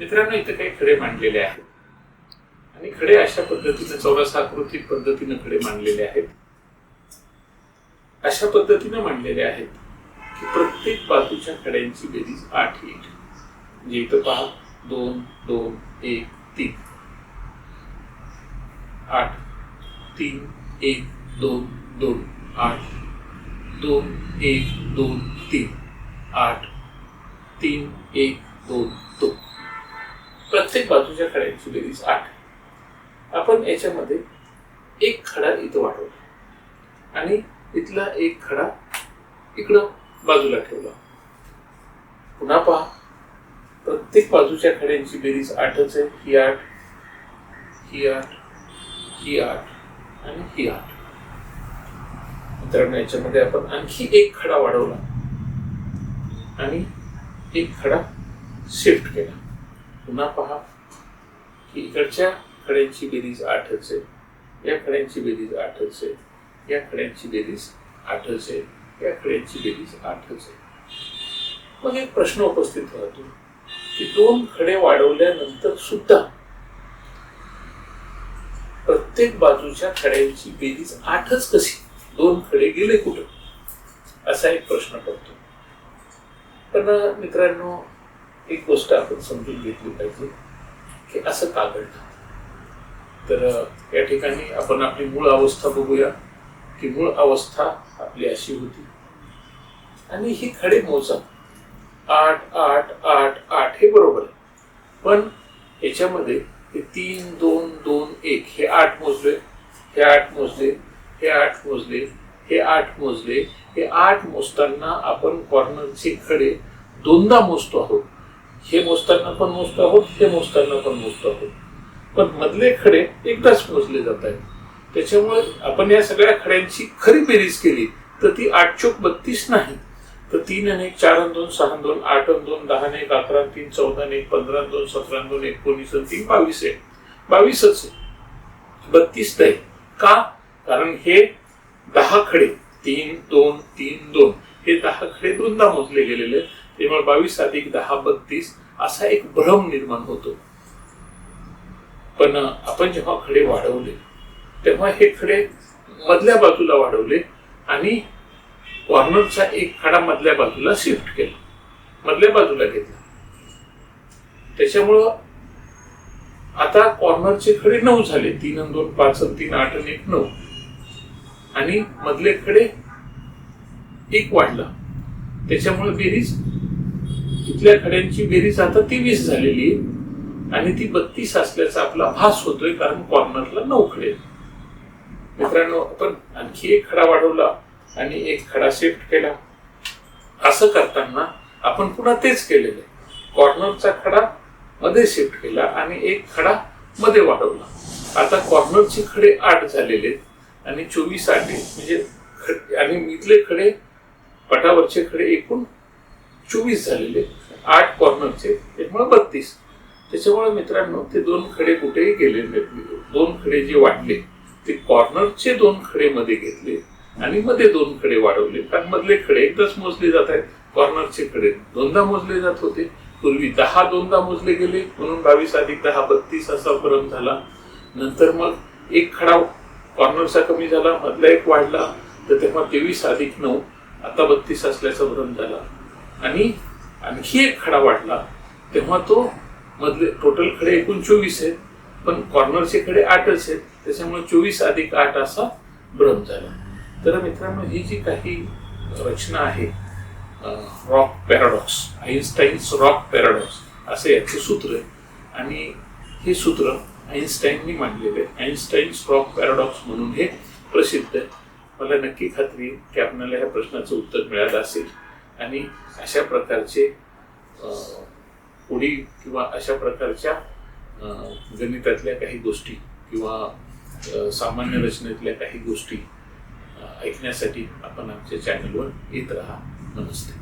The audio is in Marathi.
मित्रांनो, इथे काही खडे मांडलेले आहेत आणि खडे अशा पद्धतीने चौरसाकृती पद्धतीने खडे मांडलेले आहेत. अशा पद्धतीने मांडलेले आहेत की प्रत्येक बाजूच्या खड्यांची बेरीज 8 येईल. म्हणजे इथं पहा 2 2 1 3 8 3 1 2 2 8 2 1 2 3 8 3 1 2 2. प्रत्येक बाजूच्या खड्यांची बेरीज 8. आपण याच्यामध्ये एक खडा इथं वाढवला आणि इथला एक खडा इकडं बाजूला ठेवला. पुन्हा पहा, प्रत्येक बाजूच्या खड्यांची बेरीज 8च आहे. ही 8 ही 8 ही 8 आणि ही 8. मित्रांनो, याच्यामध्ये आपण आणखी एक खडा वाढवला आणि एक खडा शिफ्ट केला. पुन्हा पहा की इकडच्या खड्यांची बेरीज 8च आहे, या खड्यांची बेरीज 8च आहे, या खड्यांची बेरीज 8च आहे, या खड्यांची बेरीज 8च आहे. मग एक प्रश्न उपस्थित राहतो की 2 खडे वाढवल्यानंतर सुद्धा प्रत्येक बाजूच्या खड्यांची बेरीज 8च कशी? 2 खडे गेले कुठं? असा एक प्रश्न पडतो. पण मित्रांनो, एक गोष्ट आपण समजून घेतली पाहिजे की असं का घडतं. तर या ठिकाणी आपण आपली मूळ अवस्था बघूया की मूळ अवस्था आपली अशी होती आणि ही खडे मोजा 8 8 8 8 हे बरोबर आहे. पण याच्यामध्ये हे 3 2 2 1 हे 8 मोजले, हे 8 मोजले, हे 8 मोजले, हे 8 मोजले. हे 8 मोजताना आपण कॉर्नरचे खडे दोनदा मोजतो आहोत. हे मोजताना पण मोजतो आहोत, हे मोजताना पण मोजतो आहोत. पण मधले खडे एकदाच मोजले जात आहेत. त्याच्यामुळे आपण या सगळ्या खड्यांची खरी बेरीज केली तर ती 8 चोक 32 नाही, तर 3 आणि 1 4 आणि 2 6 आणि 2 8 आणि 2 10 आणि 1 11 आणि 3 14 आणि 1 15 आणि 2 17 आणि 2 19 आणि 3 22 आहे. 22च आहे, 32 नाही. का? कारण हे 10 खडे 3 2 3 2 हे 10 खडे दोनदा मोजले गेलेले. त्यामुळे 22 अधिक 10 32 असा एक भ्रम निर्माण होतो. पण आपण जेव्हा खडे वाढवले तेव्हा हे खडे मधल्या बाजूला वाढवले आणि कॉर्नरचा एक खडा मधल्या बाजूला शिफ्ट केला, मधल्या बाजूला घेतला. त्याच्यामुळं आता कॉर्नरचे खडे 9 झाले. 3 आणि 2 5 आणि 3 8 आणि 1 9 आणि मधले खडे 1 वाढला. त्याच्यामुळे बेरीज इथल्या खड्यांची बेरीज आता 23 झालेली आहे आणि ती 32 असल्याचा आपला भास होतोय, कारण कॉर्नरला 9 खडे. मित्रांनो, आपण आणखी एक खडा वाढवला आणि एक खडा शिफ्ट केला. असं करताना आपण पुन्हा तेच केलेलं आहे. कॉर्नरचा खडा मध्ये शिफ्ट केला आणि एक खडा मध्ये वाढवला. आता कॉर्नरचे खडे 8 झालेले आणि 24 8 म्हणजे आणि इथले खडे पटावरचे खडे एकूण 24 झालेले. 8 कॉर्नरचे, त्यामुळे 32. त्याच्यामुळे मित्रांनो, ते 2 खडे कुठेही गेले नाही. 2 खडे जे वाढले ते कॉर्नरचे 2 खडे मध्ये घेतले आणि मध्ये 2 खडे वाढवले. कारण मधले खडे एकदाच मोजले जात आहेत, कॉर्नरचे खडे दोनदा मोजले जात होते. पूर्वी 10 दोनदा मोजले गेले, म्हणून 22 अधिक 10 32 असा भ्रम झाला. नंतर मग एक खडा कॉर्नरचा कमी झाला, मधला एक वाढला, तर तेव्हा 23 अधिक 9 आता 32 असल्याचा भ्रम झाला. आणि आणखी एक खडा वाढला तेव्हा तो मधले टोटल खडे एकूण 24 आहेत, पण कॉर्नरचे खडे 8च आहेत. त्याच्यामुळे 24 अधिक 8 असा भ्रम झाला. तर मित्रांनो, ही जी काही रचना आहे rock paradox, Einstein's rock paradox असे याचे सूत्र आहे आणि हे सूत्र आईन्स्टाईननी मांडलेले आहे. आईन्स्टाईन्स रॉक पॅराडॉक्स म्हणून हे प्रसिद्ध आहे. मला नक्की खात्री आहे की आपल्याला ह्या प्रश्नाचं उत्तर मिळालं असेल आणि अशा प्रकारचे पुढी किंवा अशा प्रकारच्या गणितातल्या काही गोष्टी किंवा सामान्य रचनेतल्या काही गोष्टी ऐकण्यासाठी आपण आमच्या चॅनलवर येत राहा. नमस्ते.